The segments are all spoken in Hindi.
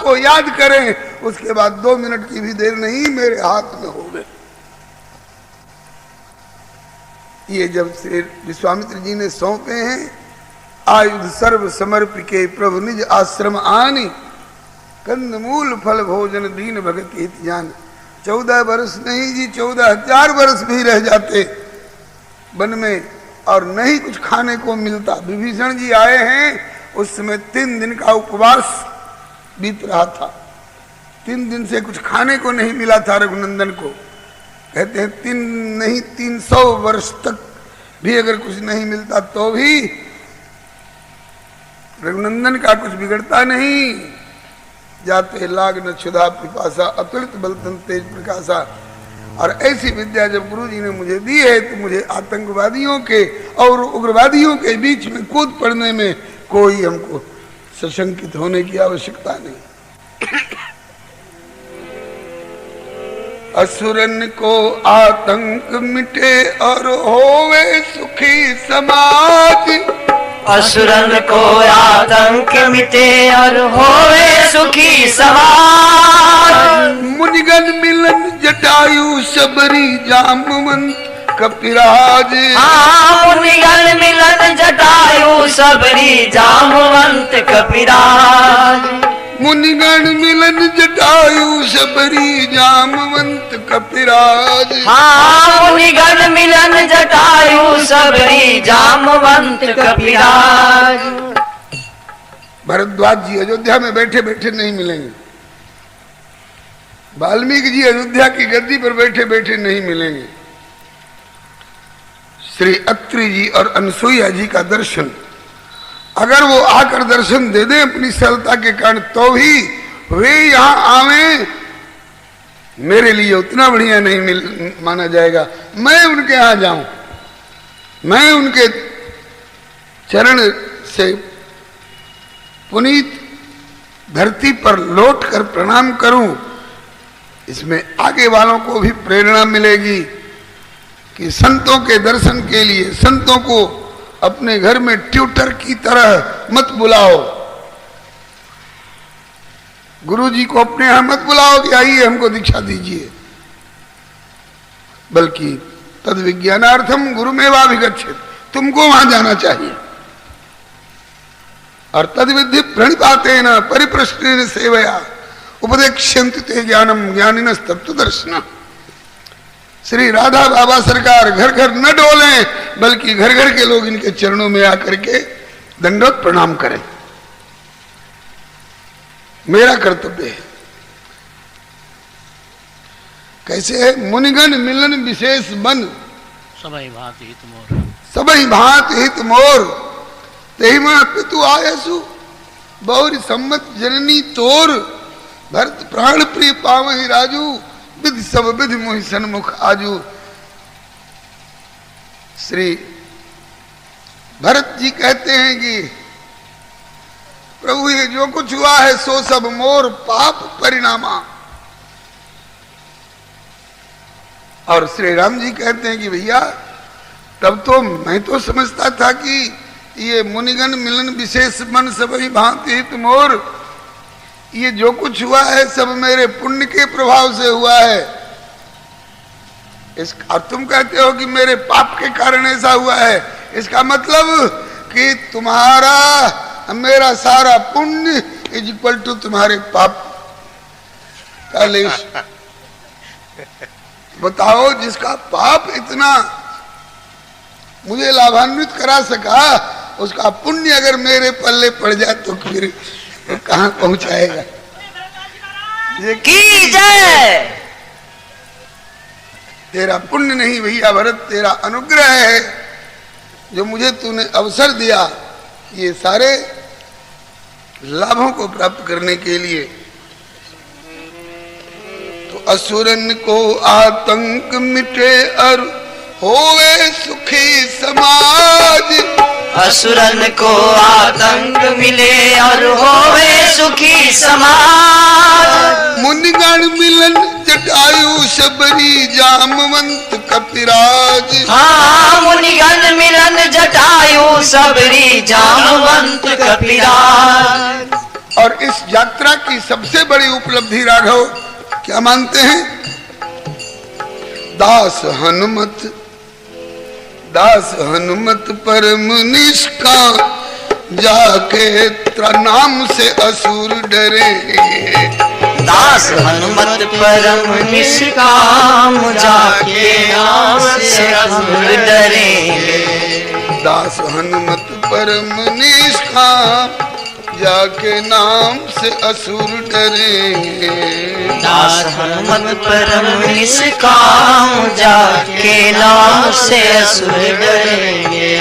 को याद करें, उसके बाद 2 मिनट की भी देर नहीं मेरे हाथ में हो गए। ये जब श्री विश्वामित्र जी ने सौंपे हैं, आयुध सर्व समर्पिके प्रभु निज आश्रम आनी, कंद मूल फल भोजन दीन भगत हित जान। 14 वर्ष नहीं जी, 14,000 वर्ष भी रह जाते वन में और नहीं कुछ खाने को मिलता। विभीषण जी आए हैं, उस समय 3 दिन का उपवास बीत रहा था। 3 दिन से कुछ खाने को नहीं मिला था रघुनंदन को। कहते हैं 3 नहीं 300 वर्ष तक भी अगर कुछ नहीं मिलता तो भी रघुनंदन का कुछ बिगड़ता नहीं। जाते लाग न क्षुधा पिपासा, अतुलित बलतन तेज प्रकाशा। और ऐसी विद्या जब गुरु जी ने मुझे दी है तो मुझे आतंकवादियों के और उग्रवादियों के बीच में कूद पड़ने में कोई हमको सशंकित होने की आवश्यकता नहीं। असुरन को आतंक मिटे और होवे सुखी समाज। असुरन को आतंक मिटे और होवे सुखी समाज। मुनिगण मिलन जटायु शबरी जामवंत कपिराज। मुनिगण मिलन जटायु सबरी जामवंत कपिराज। मुनिगण मिलन जटायु शबरी जामवंत कपिराज। मुनिगण मिलन जटायु सबरी जामवंत कपिराज। भरद्वाज जी अयोध्या में बैठे बैठे नहीं मिलेंगे, वाल्मीकि जी अयोध्या की गद्दी पर बैठे बैठे नहीं मिलेंगे। श्री अत्रि जी और अनसुईया जी का दर्शन अगर वो आकर दर्शन दे दें अपनी सरलता के कारण तो भी वे यहां आवे, मेरे लिए उतना बढ़िया नहीं माना जाएगा। मैं उनके यहां जाऊं, मैं उनके चरण से पुनीत धरती पर लौट कर प्रणाम करूं, इसमें आगे वालों को भी प्रेरणा मिलेगी कि संतों के दर्शन के लिए संतों को अपने घर में ट्यूटर की तरह मत बुलाओ। गुरु जी को अपने यहां मत बुलाओ कि आइए हमको दीक्षा दीजिए, बल्कि तद विज्ञानार्थम गुरुमेवाभिगच्छेत्, तुमको वहां जाना चाहिए। और तद विद्धि प्रणिपातेन परिप्रश्नेन सेवया उपदेक्ष्यन्ति ते ज्ञानम ज्ञानिनस्तत्त्व दर्शनम्। श्री राधा बाबा सरकार घर घर न डोलें, बल्कि घर घर के लोग इनके चरणों में आकर के दंडवत प्रणाम करें, मेरा कर्तव्य है। कैसे है? मुनिगण मिलन विशेष बन, सबई भांति हित मोर, सबई भांति हित मोर। तेहि मां पितु आयसु बहुरी सम्मत जननी तोर। भरत प्राण प्रिय पावहि राजू, विधि सब विधि मोहि सन्मुख आजू। श्री भरत जी कहते हैं कि प्रभु ये जो कुछ हुआ है सो सब मोर पाप परिणामा। और श्री राम जी कहते हैं कि भैया तब तो मैं तो समझता था कि ये मुनिगण मिलन विशेष मन सबई भांति हित मोर, ये जो कुछ हुआ है सब मेरे पुण्य के प्रभाव से हुआ है। और तुम कहते हो कि मेरे पाप के कारण ऐसा हुआ है। इसका मतलब कि तुम्हारा मेरा सारा पुण्य इज इक्वल टू तुम्हारे पाप का लेश। बताओ, जिसका पाप इतना मुझे लाभान्वित करा सका, उसका पुण्य अगर मेरे पल्ले पड़ जाए तो फिर कहां पहुंचाएगा। की जय। तेरा पुण्य नहीं भैया भरत, तेरा अनुग्रह है जो मुझे तूने अवसर दिया ये सारे लाभों को प्राप्त करने के लिए। तो असुरन को आतंक मिटे और होवे सुखी समाज। असुरन को आतंक मिले और होवे सुखी समाज। मुनिगण मिलन जटायु शबरी जामवंत कपिराज। मुनिगण मिलन जटायु सबरी जामवंत कपिराज। और इस यात्रा की सबसे बड़ी उपलब्धि राघव क्या मानते हैं? दास हनुमत परम निष्काम, जाके नाम से असुर डरे। दास हनुमत परम निष्काम, जाके नाम से असुर डरेंगे। दास हनुमत परम निष्काम, जाके नाम से असुर डरेंगे। दास हनुमत परम निष्काम, जाके नाम से असुर डरेंगे।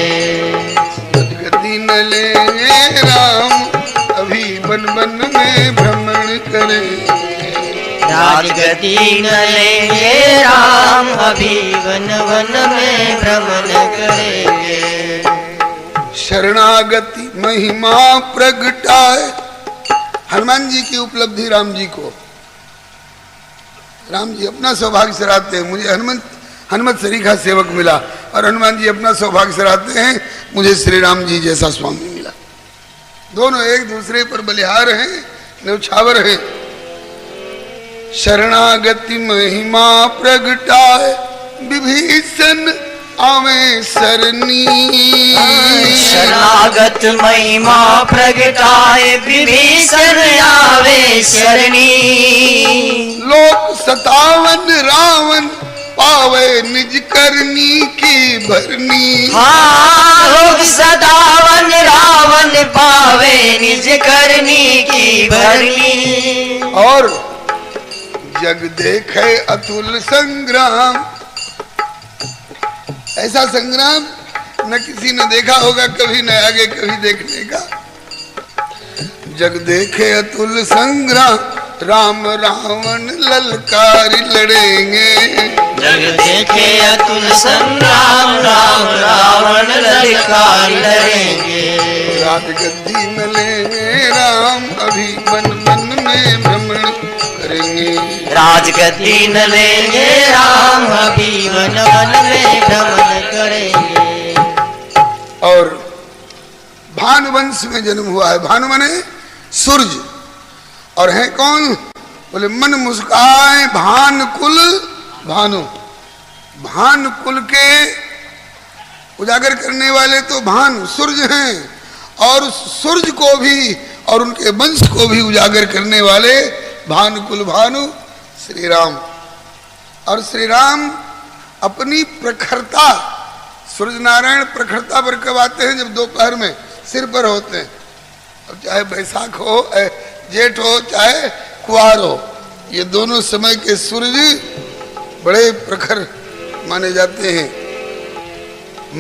गति न लेंगे राम, अभी वन वन में भ्रमण करेंगे। राजगति न लेंगे राम, अभी वन वन में भ्रमण करेंगे। शरणागति महिमा प्रगटाए। हनुमान जी की उपलब्धि राम जी को, राम जी अपना सौभाग्य सराहते हैं, मुझे हनुमत सरीखा सेवक मिला, और हनुमान जी अपना सौभाग्य सराहते हैं, मुझे श्री राम जी जैसा स्वामी मिला। दोनों एक दूसरे पर बलिहार हैं, न्यौछावर हैं। शरणागति महिमा प्रगटाए, विभीषण आवे सरनी। शरणागत महिमा प्रगटाए, विभीषण आवे शरणी। लोक सतावन रावण, पावे निज करनी की भरनी। हाँ, लोग सदावन रावण, पावे निज करनी की भरनी। और जग देखे अतुल संग्राम, ऐसा संग्राम न किसी ने देखा होगा कभी, न आगे कभी देखने का। जग देखे अतुल संग्राम, राम रावण ललकारी लड़ेंगे। जग देखे अतुल संग्राम, राम रावण ललकारी लड़ेंगे। राजगद्दी न लेंगे राम, अभी वन वन में भ्रमण करेंगे। राजगद्दी न लेंगे राम, अभी वन वन में भ्रमण करेंगे। और भानुवंश में जन्म हुआ है। भानु माने सूरज, और है कौन? बोले मन मुस्काए भानुकुल भानु। भानुकुल के उजागर करने वाले तो भानु सूरज हैं, और सूरज को भी और उनके वंश को भी उजागर करने वाले भानुकुल भानु श्री राम। और श्री राम अपनी प्रखरता, सूर्य नारायण प्रखरता पर कब आते हैं? जब दोपहर में सिर पर होते हैं। अब चाहे बैसाख हो, जेठ हो, चाहे कुआर हो, ये दोनों समय के सूर्य बड़े प्रखर माने जाते हैं।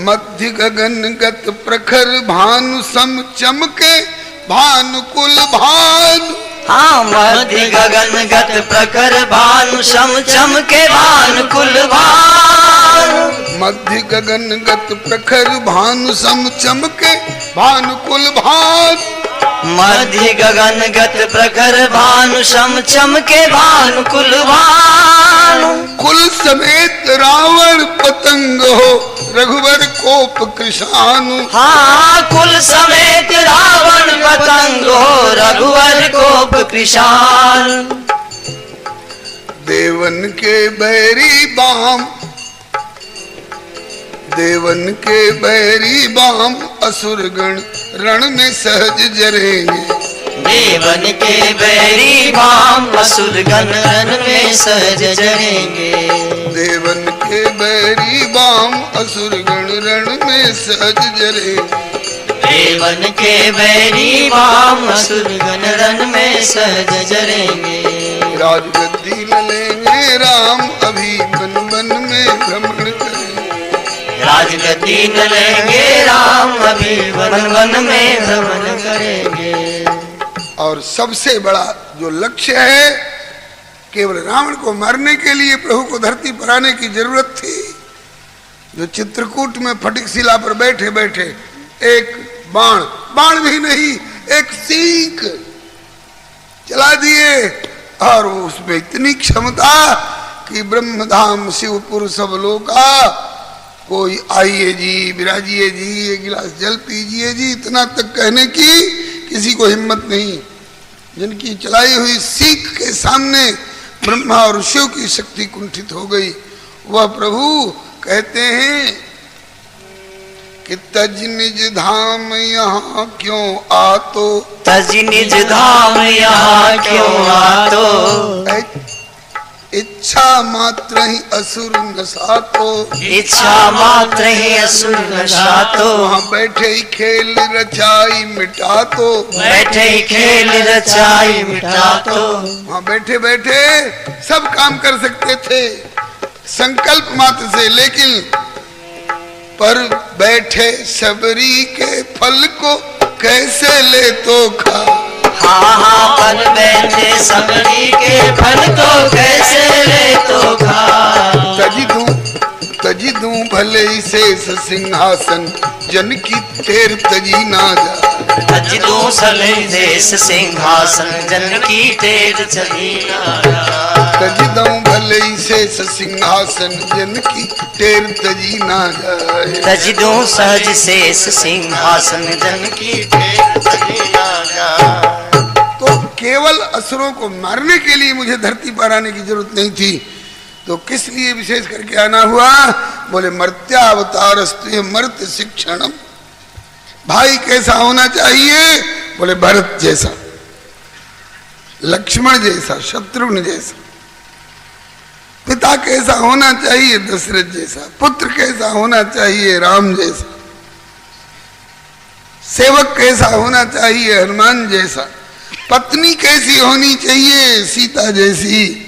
मध्य गगन गत प्रखर, भानु सम चमके भानुकुल भानु। हाँ, मध्य गगन गत प्रखर, भानु सम चमके भानुकुल भानु। मध्य गगन गत प्रखर, भानु सम चमके भानुकुल भानु। मध्य गगन गत प्रखर, भानु सम चमके भानुकुल भानु। कुल समेत रावण पतंग हो, रघुवर कोप कृशानु। हाँ, कुल समेत रावण पतंग हो, रघुवर कोप कृशानु। देवन के बैरी बाम, देवन के बैरी बाम, असुरगण रण में सहज जरेंगे। देवन के बैरी बाम, असुरगण रण में सहज जरेंगे। देवन के बैरी बाम, असुरगण रण में सहज जरेंगे। देवन के बैरी बाम, असुरगण रण में सहज जरेंगे। राजगद्दी न लेंगे राम, अभी वन वन में भ्रमण करेंगे। राजगद्दी न लेंगे राम, अभी वन वन में भ्रमण करेंगे। और सबसे बड़ा जो लक्ष्य है, केवल रावण को मारने के लिए प्रभु को धरती पर आने की जरूरत थी। जो चित्रकूट में फटिक शिला पर बैठे बैठे एक बाण भी नहीं, एक सीख चला दिए, और उसमें इतनी क्षमता कि ब्रह्मधाम शिवपुर सब लोका, कोई आइए जी, विराजिए जी, एक गिलास जल पीजिए जी, इतना तक कहने की किसी को हिम्मत नहीं। जिनकी चलाई हुई सीख के सामने ब्रह्मा और शिव की शक्ति कुंठित हो गई, वह प्रभु कहते हैं कि तज निज धाम यहाँ क्यों आतो, तज निज धाम यहाँ क्यों आतो, इच्छा मात्र ही असुर नसातो, इच्छा मात्र ही असुर नसातो, वहाँ बैठे ही खेल रचाई मिटातो, बैठे ही खेल रचाई मिटातो, वहाँ बैठे बैठे सब काम कर सकते थे संकल्प मात्र से, लेकिन पर बैठे सबरी के फल को कैसे ले तो खा, हाँ पर बैठे सबरी के फल को कैसे ले तो खा, तजी दूं भले ही शेष सिंहासन जन की तेर तजी ना जा, तज दूं सले देश सिंहासन जन की तेज चली ना जा, तजी दूं भले ही शेष सिंहासन जन की तेर तजी ना जाए, तज दूं सहज शेष सिंहासन जन की तेज चली ना जा। केवल असुरों को मारने के लिए मुझे धरती पर आने की जरूरत नहीं थी, तो किस लिए विशेष करके आना हुआ? बोले मर्त्यावतारस्तु मर्त्य शिक्षणम। भाई कैसा होना चाहिए? बोले भरत जैसा, लक्ष्मण जैसा, शत्रुघ्न जैसा। पिता कैसा होना चाहिए? दशरथ जैसा। पुत्र कैसा होना चाहिए? राम जैसा। सेवक कैसा होना चाहिए? हनुमान जैसा। पत्नी कैसी होनी चाहिए? सीता जैसी।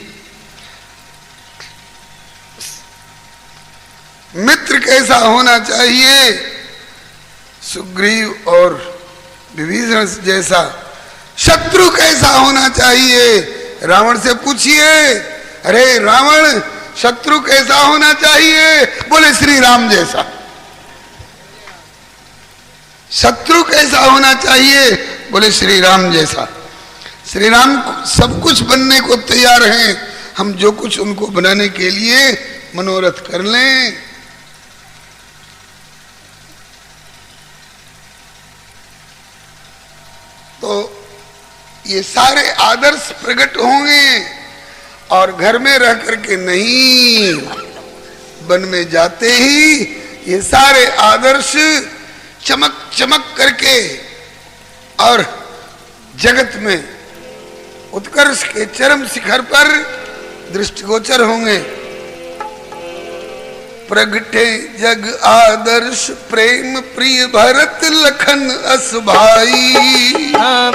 मित्र कैसा होना चाहिए? सुग्रीव और विभीषण जैसा। शत्रु कैसा होना चाहिए? रावण से पूछिए, अरे रावण शत्रु कैसा होना चाहिए? बोले श्री राम जैसा। शत्रु कैसा होना चाहिए? बोले श्री राम जैसा। श्री राम सब कुछ बनने को तैयार हैं, हम जो कुछ उनको बनाने के लिए मनोरथ कर लें। तो ये सारे आदर्श प्रकट होंगे, और घर में रह करके नहीं, वन में जाते ही ये सारे आदर्श चमक चमक करके और जगत में उत्कर्ष के चरम शिखर पर दृष्टिगोचर होंगे। प्रगटे जग आदर्श प्रेम प्रिय भरत लखन अस भाई।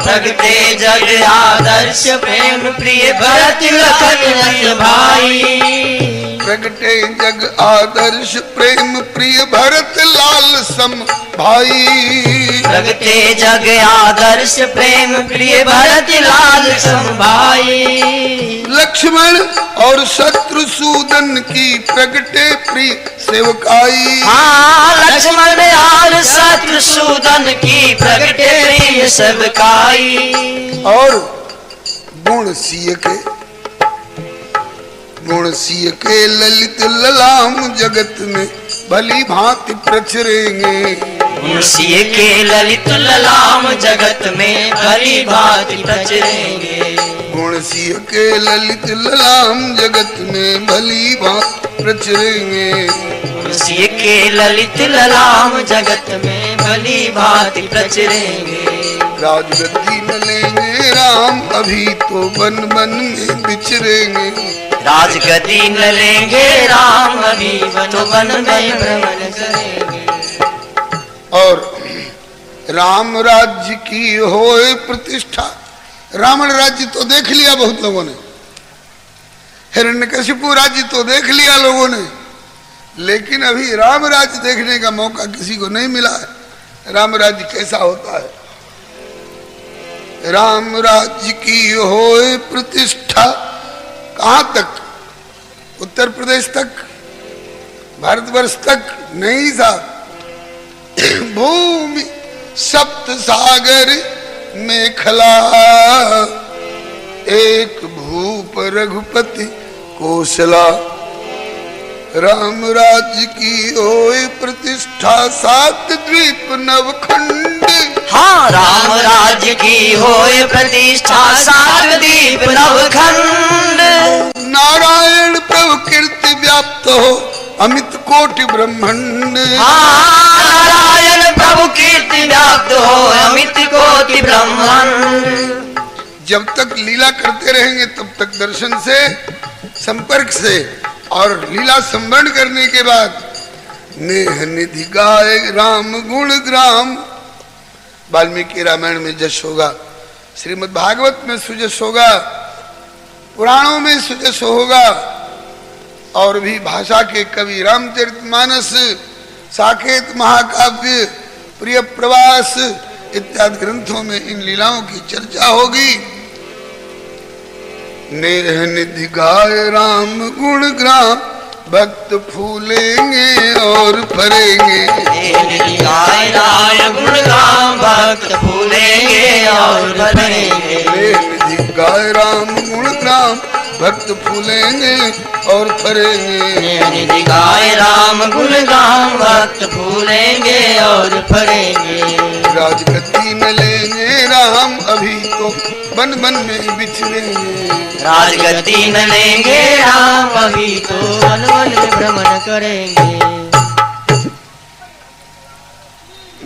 प्रगटे जग आदर्श प्रेम प्रिय भरत लखन अस भाई। प्रगटे जग आदर्श प्रेम प्रिय भरत लाल सम भाई। प्रगटे जग आदर्श प्रेम प्रिय भरत लाल सम भाई। लक्ष्मण और शत्रुसूदन की प्रगटे प्रिय सेवकाई। हाँ लक्ष्मण और शत्रुसूदन की प्रगटे प्रिय सेवकाई। और गुण सिय के ललित ललाम जगत में भली भांति प्रचरेंगे। गुण सिय के ललित ललाम जगत में भली भांति प्रचरेंगे। गुण सिय के ललित ललाम जगत में भली भांति प्रचरेंगे। गुण सिय के ललित ललाम जगत में भली भांति प्रचरेंगे। राजगद्दी न लेंगे राम अभी तो वन वन में विचरेंगे। राजगद्दी न लेंगे राम अभी तो वन में भ्रमण करेंगे। और राम राज्य की होए प्रतिष्ठा। रावण राज्य तो देख लिया बहुत लोगों ने, हिरण्यकशिपु राज्य तो देख लिया लोगों ने, लेकिन अभी राम राज्य देखने का मौका किसी को नहीं मिला है। राम राज्य कैसा होता है? राम राज्य की होए प्रतिष्ठा। कहां तक? उत्तर प्रदेश तक, भारतवर्ष तक नहीं साहब। भूमि सप्त सागर मेखला, एक भूप रघुपति कौशला। राम राज्य की होए प्रतिष्ठा, सात द्वीप नवखंड। हाँ राम राज्य की होए प्रतिष्ठा सात दीप नवखंड। नारायण प्रभु कीर्ति व्याप्त हो अमित कोटि ब्रह्मांड। नारायण प्रभु कीर्ति व्याप्त हो अमित कोटि ब्रह्मांड। जब तक लीला करते रहेंगे तब तक दर्शन से, संपर्क से, और लीला संवरण करने के बाद नेह निधि गाय राम गुण ग्राम। वाल्मीकि रामायण में जश होगा, श्रीमद् भागवत में सुजस होगा, पुराणों में सुजस होगा, और भी भाषा के कवि रामचरितमानस, साकेत महाकाव्य, प्रिय प्रवास इत्यादि ग्रंथों में इन लीलाओं की चर्चा होगी। नेह निधि गाय राम गुण ग्राम, भक्त फूलेंगे और फरेंगे। गाय राम गुण ग्राम, भक्त फूलेंगे और फरेंगे। निधि गाय राम गुण ग्राम, भक्त फूलेंगे और फरेंगे। निधि गाय राम गुण ग्राम, भक्त फूलेंगे और फरेंगे। राजगद्दी में लेंगे राम, अभी तो बन बन में बिछड़ेंगे। राजगद्दी में लेंगे राम, अभी तो वन वन में भ्रमण करेंगे।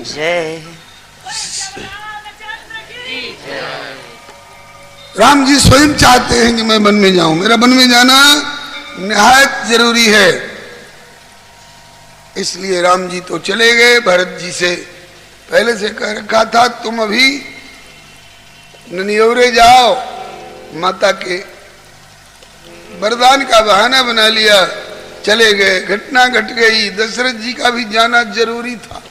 जय राम जी स्वयं चाहते हैं कि मैं वन में जाऊं, मेरा वन में जाना निहायत जरूरी है। इसलिए राम जी तो चले गए। भरत जी से पहले से कह रखा था तुम अभी ननियोरे जाओ, माता के वरदान का बहाना बना लिया, चले गए। घटना घट गई, दशरथ जी का भी जाना जरूरी था।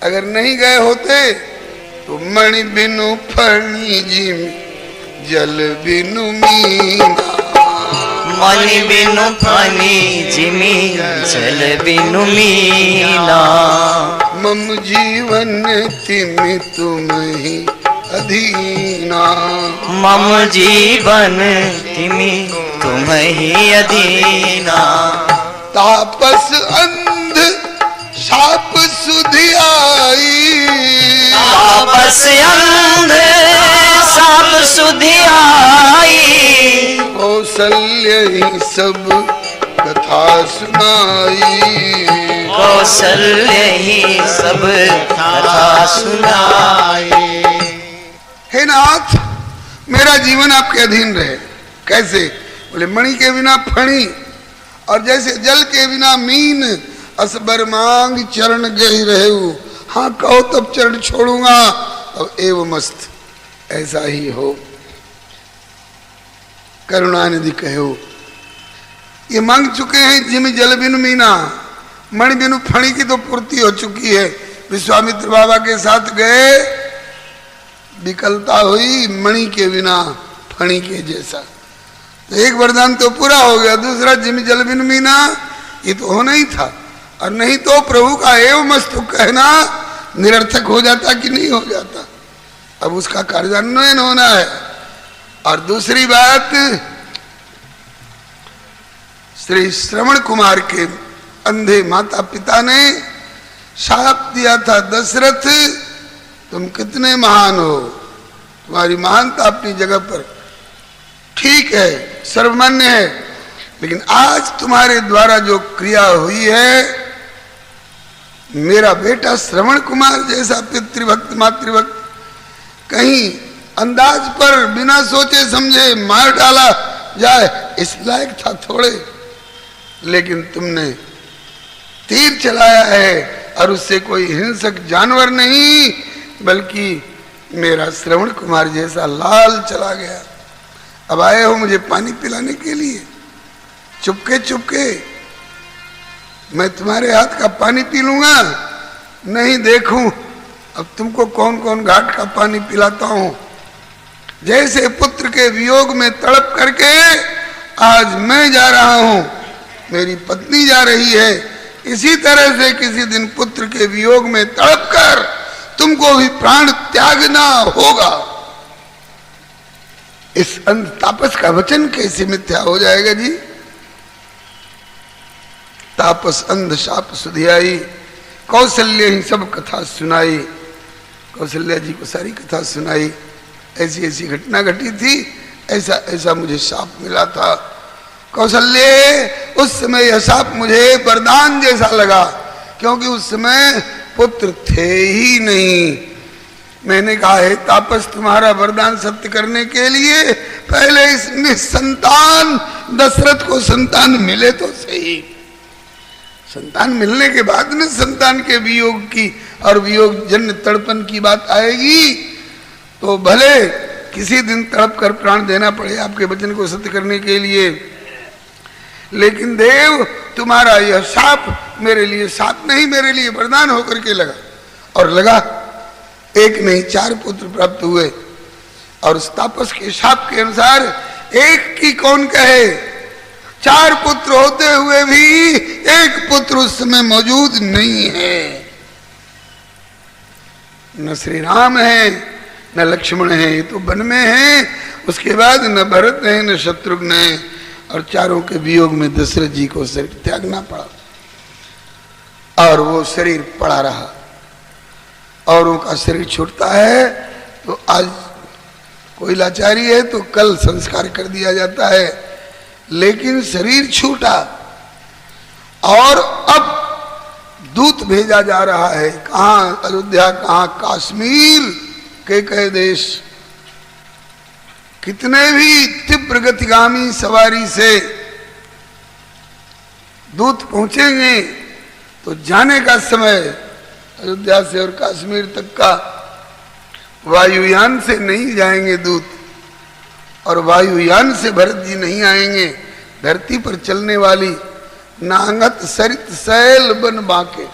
अगर नहीं गए होते तो मणि बिनु फणी जिम जल बिनु मीना। मणि बिनु फणी जिमी जल बिनु मीना। मम जीवन तिमि तुम ही अधीना। मम जीवन तिमि तुम ही अधीना। तापस अंध साप सुधियाई। तापस अंध साप सुधियाई। कौशल्य ही सब कथा सुनाई। कौशल्य ही सब कथा सुनाई। हे नाथ, मेरा जीवन आपके अधीन रहे। कैसे? बोले मणि के बिना फणी, और जैसे जल के बिना मीन। असबर मांग चरण गही रहू, हाँ कहो तब चरण छोड़ूंगा। अब एव मस्त ऐसा ही हो। करुणानिधि कहो, ये मांग चुके हैं जिम जल बिनु मीना। मणि बिनु फणी की तो पूर्ति हो चुकी है। विश्वामित्र बाबा के साथ गए, विकलता हुई मणि के बिना फणी के जैसा। तो एक वरदान तो पूरा हो गया, दूसरा जिम जल बिनु मीना, ये तो होना ही था। और नहीं तो प्रभु का एव मस्तु कहना निरर्थक हो जाता कि नहीं हो जाता। अब उसका कार्यान्वयन होना है। और दूसरी बात, श्री श्रवण कुमार के अंधे माता पिता ने शाप दिया था, दशरथ तुम कितने महान हो, तुम्हारी महानता अपनी जगह पर ठीक है, सर्वमान्य है, लेकिन आज तुम्हारे द्वारा जो क्रिया हुई है, मेरा बेटा श्रवण कुमार जैसा पितृभक्त मातृभक्त कहीं अंदाज पर बिना सोचे समझे मार डाला जाए, इस लायक था थोड़े। लेकिन तुमने तीर चलाया है, और उससे कोई हिंसक जानवर नहीं, बल्कि मेरा श्रवण कुमार जैसा लाल चला गया। अब आए हो मुझे पानी पिलाने के लिए, चुपके चुपके मैं तुम्हारे हाथ का पानी पी लूंगा? नहीं, देखूं अब तुमको कौन कौन घाट का पानी पिलाता हूं। जैसे पुत्र के वियोग में तड़प करके आज मैं जा रहा हूं, मेरी पत्नी जा रही है, इसी तरह से किसी दिन पुत्र के वियोग में तड़प कर तुमको भी प्राण त्यागना होगा। इस अंध तापस का वचन कैसे मिथ्या हो जाएगा जी? तापस अंध शाप सुधियाई, कौशल्य ही सब कथा सुनाई। कौशल्या जी को सारी कथा सुनाई, ऐसी ऐसी घटना घटी थी, ऐसा ऐसा मुझे शाप मिला था। कौशल्य, उस समय यह शाप मुझे वरदान जैसा लगा, क्योंकि उस समय पुत्र थे ही नहीं। मैंने कहा है तापस, तुम्हारा वरदान सत्य करने के लिए पहले इस निसंतान दशरथ को संतान मिले तो सही। संतान मिलने के बाद में संतान के वियोग की और वियोग जन्य तड़पन की बात आएगी, तो भले किसी दिन तड़प कर प्राण देना पड़े आपके वचन को सत्य करने के लिए, लेकिन देव तुम्हारा यह शाप मेरे लिए शाप नहीं, मेरे लिए वरदान होकर के लगा। और लगा, एक नहीं 4 पुत्र प्राप्त हुए। और उस तापस के शाप के अनुसार एक की कौन कहे, 4 पुत्र होते हुए भी एक पुत्र उस समय मौजूद नहीं है। न श्री राम है न लक्ष्मण है, ये तो वन में है। उसके बाद न भरत है न शत्रुघ्न है, और चारों के वियोग में दशरथ जी को शरीर त्यागना पड़ा, और वो शरीर पड़ा रहा। औरों का शरीर छूटता है तो आज कोई लाचारी है तो कल संस्कार कर दिया जाता है, लेकिन शरीर छूटा और अब दूत भेजा जा रहा है। कहाँ अयोध्या, कहाँ काश्मीर के कई देश। कितने भी तीव्र गतिगामी सवारी से दूत पहुंचेंगे तो जाने का समय अयोध्या से और कश्मीर तक का वायुयान से नहीं जाएंगे दूत, और वायुयान से भरत जी नहीं आएंगे। धरती पर चलने वाली नांगत सरित सैल बन बाके,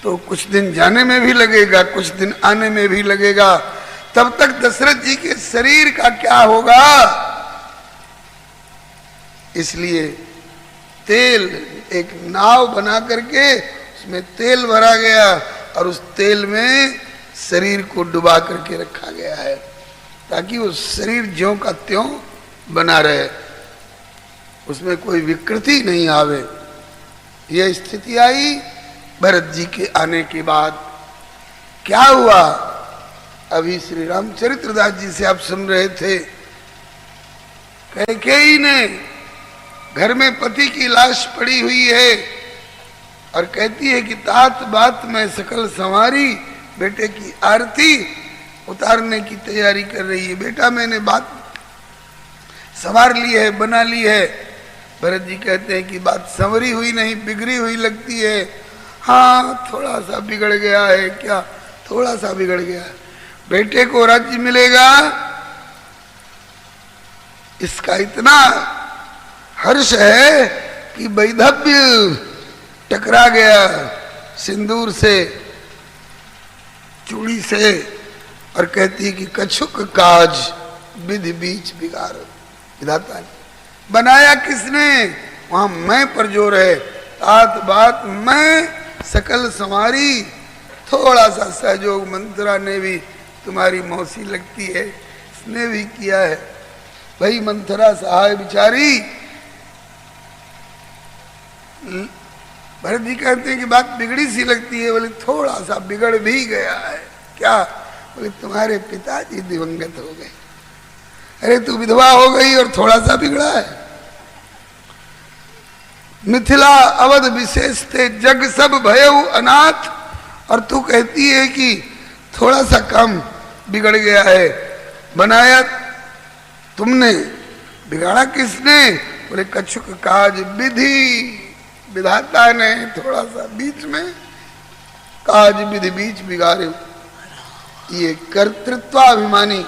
तो कुछ दिन जाने में भी लगेगा, कुछ दिन आने में भी लगेगा। तब तक दशरथ जी के शरीर का क्या होगा? इसलिए तेल, एक नाव बना करके उसमें तेल भरा गया और उस तेल में शरीर को डुबा करके रखा गया है, ताकि वो शरीर ज्यों का त्यों बना रहे, उसमें कोई विकृति नहीं आवे। यह स्थिति आई भरत जी के आने के बाद। क्या हुआ? अभी श्री रामचरित्रदास जी से आप सुन रहे थे, कैकेयी ने घर में पति की लाश पड़ी हुई है और कहती है कि तात बात में सकल संवारी, बेटे की आरती उतारने की तैयारी कर रही है। बेटा मैंने बात संवार ली है, बना ली है। भरत जी कहते हैं कि बात संवरी हुई नहीं, बिगड़ी हुई लगती है। हाँ, थोड़ा सा बिगड़ गया है। क्या थोड़ा सा बिगड़ गया है? बेटे को राज्य मिलेगा, इसका इतना हर्ष है कि वैधव्य टकरा गया सिंदूर से, चूड़ी से, और कहती है कि कछुक काज विधि बीच बिगाड़। विधाता ने बनाया किसने? वहां मैं पर जोर है। तात बात मैं सकल संवारी, थोड़ा सा सहयोग मंत्रा ने भी, तुम्हारी मौसी लगती है, इसने भी किया है। भाई मंथरा सहाय बिचारी। भरत जी कहते हैं कि बात बिगड़ी सी लगती है। बोले थोड़ा सा बिगड़ भी गया है। क्या? बोले तुम्हारे पिताजी दिवंगत हो गए। अरे तू विधवा हो गई और थोड़ा सा बिगड़ा है? मिथिला अवध विशेष थे जग सब भयउ अनाथ, और तू कहती है कि थोड़ा सा कम बिगड़ गया है। बनाया तुमने, बिगाड़ा किसने? बोले कछुक काज विधि, विधाता ने थोड़ा सा बीच में काज विधि बीच बिगाड़े। ये कर्तृत्वाभिमानी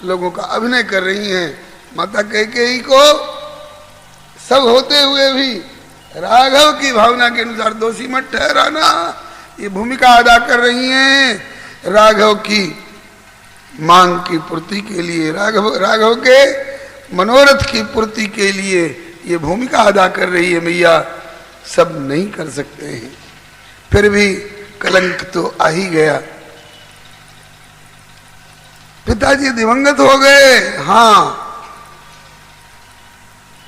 लोगों का अभिनय कर रही हैं। माता कैकेयी को सब होते हुए भी राघव की भावना के अनुसार दोषी मत ठहराना, ये भूमिका अदा कर रही हैं राघव की मांग की पूर्ति के लिए, राघव के मनोरथ की पूर्ति के लिए ये भूमिका अदा कर रही है मैया। सब नहीं कर सकते हैं, फिर भी कलंक तो आ ही गया। पिताजी दिवंगत हो गए। हाँ,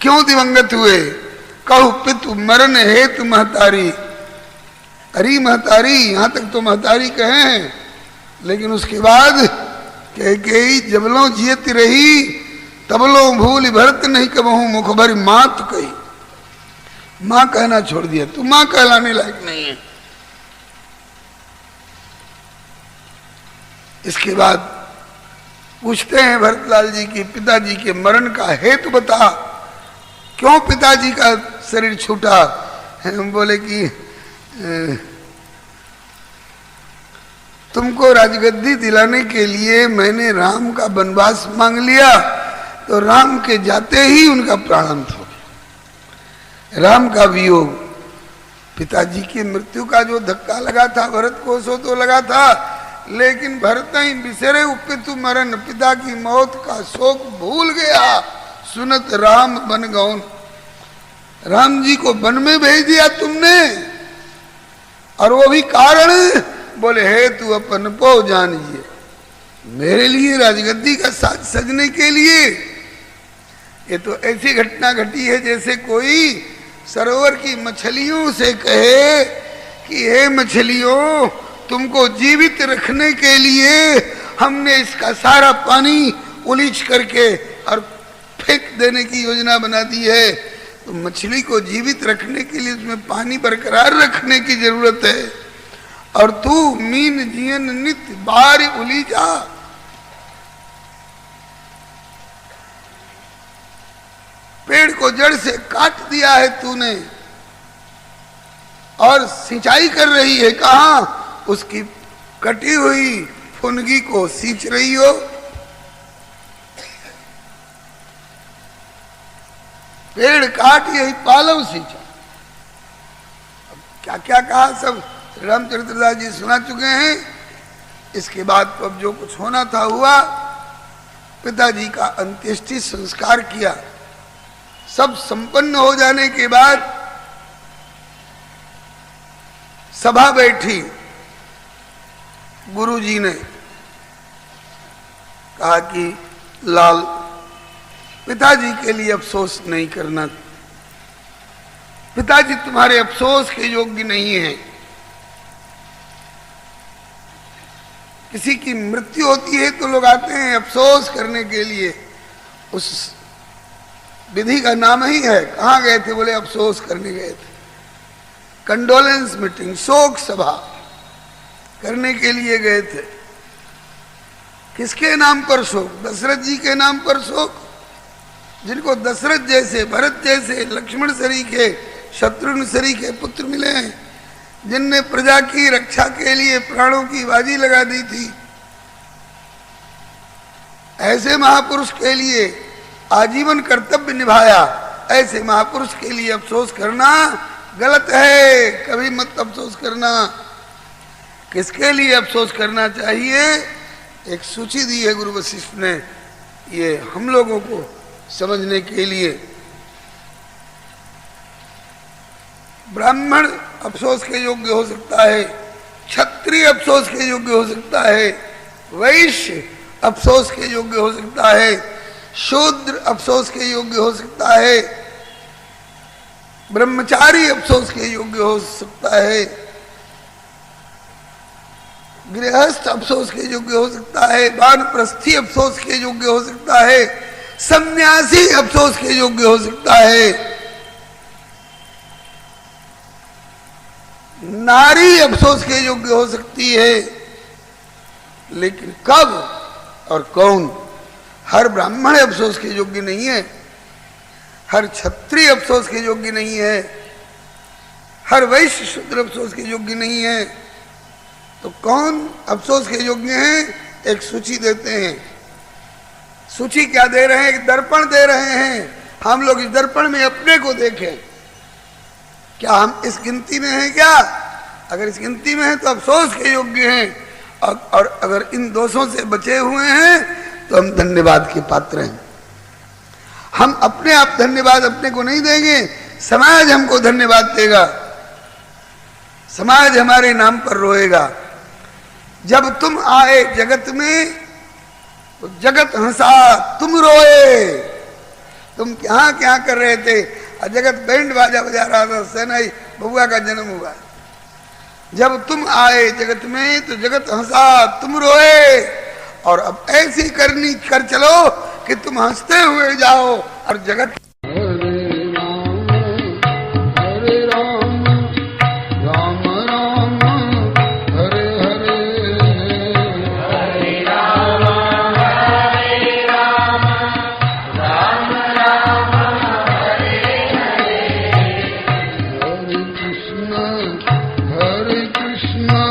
क्यों दिवंगत हुए? कहु पितु मरण हेतु महतारी, अरे महतारी, यहां तक तो महतारी कहे हैं, लेकिन उसके बाद कह जबलों जियत रही तबलों भूल भरत नहीं कबहू मुख भरी मात कही। मां कहना छोड़ दिया, तू मां कहलाने लायक नहीं है। इसके बाद पूछते हैं भरतलाल जी की पिताजी के मरण का हेतु बता, क्यों पिताजी का शरीर छूटा। हम बोले कि तुमको राजगद्दी दिलाने के लिए मैंने राम का वनवास मांग लिया, तो राम के जाते ही उनका प्राणांत हो गया। राम का वियोग, पिताजी की मृत्यु का जो धक्का लगा था भरत को सो तो लगा था, लेकिन भरत ही बिसरे उपितु मरण, पिता की मौत का शोक भूल गया। सुनत राम बन गौन, राम जी को वन में भेज दिया तुमने, और वो भी कारण बोले हे तू अपन पो जानिए, मेरे लिए राजगद्दी का साज सजने के लिए। ये तो ऐसी घटना घटी है जैसे कोई सरोवर की मछलियों से कहे कि हे मछलियों, तुमको जीवित रखने के लिए हमने इसका सारा पानी उलीच करके और फेंक देने की योजना बना दी है। तो मछली को जीवित रखने के लिए उसमें पानी बरकरार रखने की जरूरत है, और तू मीन जियन नित बार उलीजा। पेड़ को जड़ से काट दिया है तूने, और सिंचाई कर रही है कहां, उसकी कटी हुई फुनगी को सींच रही हो। पेड़ काट यही पालव सींचा। अब क्या क्या कहा सब रामचरित्रदास जी सुना चुके हैं। इसके बाद तो अब जो कुछ होना था हुआ। पिताजी का अंत्येष्टि संस्कार किया। सब संपन्न हो जाने के बाद सभा बैठी। गुरुजी ने कहा कि लाल, पिताजी के लिए अफसोस नहीं करना, पिताजी तुम्हारे अफसोस के योग्य नहीं है। किसी की मृत्यु होती है तो लोग आते हैं अफसोस करने के लिए, उस विधि का नाम ही है। कहाँ गए थे, बोले अफसोस करने गए थे। कंडोलेंस मीटिंग, शोक सभा करने के लिए गए थे। किसके नाम पर शोक? दशरथ जी के नाम पर शोक, जिनको दशरथ जैसे, भरत जैसे, लक्ष्मण सरीखे, शत्रुघ्न सरीखे पुत्र मिले हैं, जिनने प्रजा की रक्षा के लिए प्राणों की बाजी लगा दी थी। ऐसे महापुरुष के लिए आजीवन कर्तव्य निभाया। ऐसे महापुरुष के लिए अफसोस करना गलत है, कभी मत अफसोस करना। किसके लिए अफसोस करना चाहिए? एक सूची दी है गुरु वशिष्ठ ने, ये हम लोगों को समझने के लिए। ब्राह्मण अफसोस के योग्य हो सकता है, क्षत्रिय अफसोस के योग्य हो सकता है, वैश्य अफसोस के योग्य हो सकता है, शूद्र अफसोस के योग्य हो सकता है, ब्रह्मचारी अफसोस के योग्य हो सकता है, गृहस्थ अफसोस के योग्य हो सकता है, वानप्रस्थी अफसोस के योग्य हो सकता है, सन्यासी अफसोस के योग्य हो सकता है, नारी अफसोस के योग्य हो सकती है। लेकिन कब और कौन? हर ब्राह्मण अफसोस के योग्य नहीं है, हर क्षत्रिय अफसोस के योग्य नहीं है, हर वैश्य शूद्र अफसोस के योग्य नहीं है। तो कौन अफसोस के योग्य हैं? एक सूची देते हैं। सूची क्या दे रहे हैं? एक दर्पण दे रहे हैं। हम लोग इस दर्पण में अपने को देखें, क्या हम इस गिनती में हैं क्या? अगर इस गिनती में हैं तो अफसोस के योग्य हैं, और अगर इन दोषों से बचे हुए हैं तो हम धन्यवाद के पात्र हैं। हम अपने आप धन्यवाद अपने को नहीं देंगे, समाज हमको धन्यवाद देगा, समाज हमारे नाम पर रोएगा। जब तुम आए जगत में तो जगत हंसा, तुम रोए। तुम क्या क्या कर रहे थे? जगत बैंड बाजा बजा रहा था, सेनाई बबुआ का जन्म हुआ। जब तुम आए जगत में तो जगत हंसा तुम रोए, और अब ऐसी करनी कर चलो कि तुम हंसते हुए जाओ और जगत। Hare Krishna,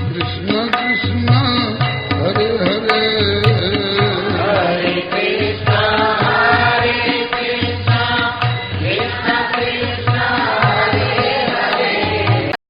Krishna Krishna,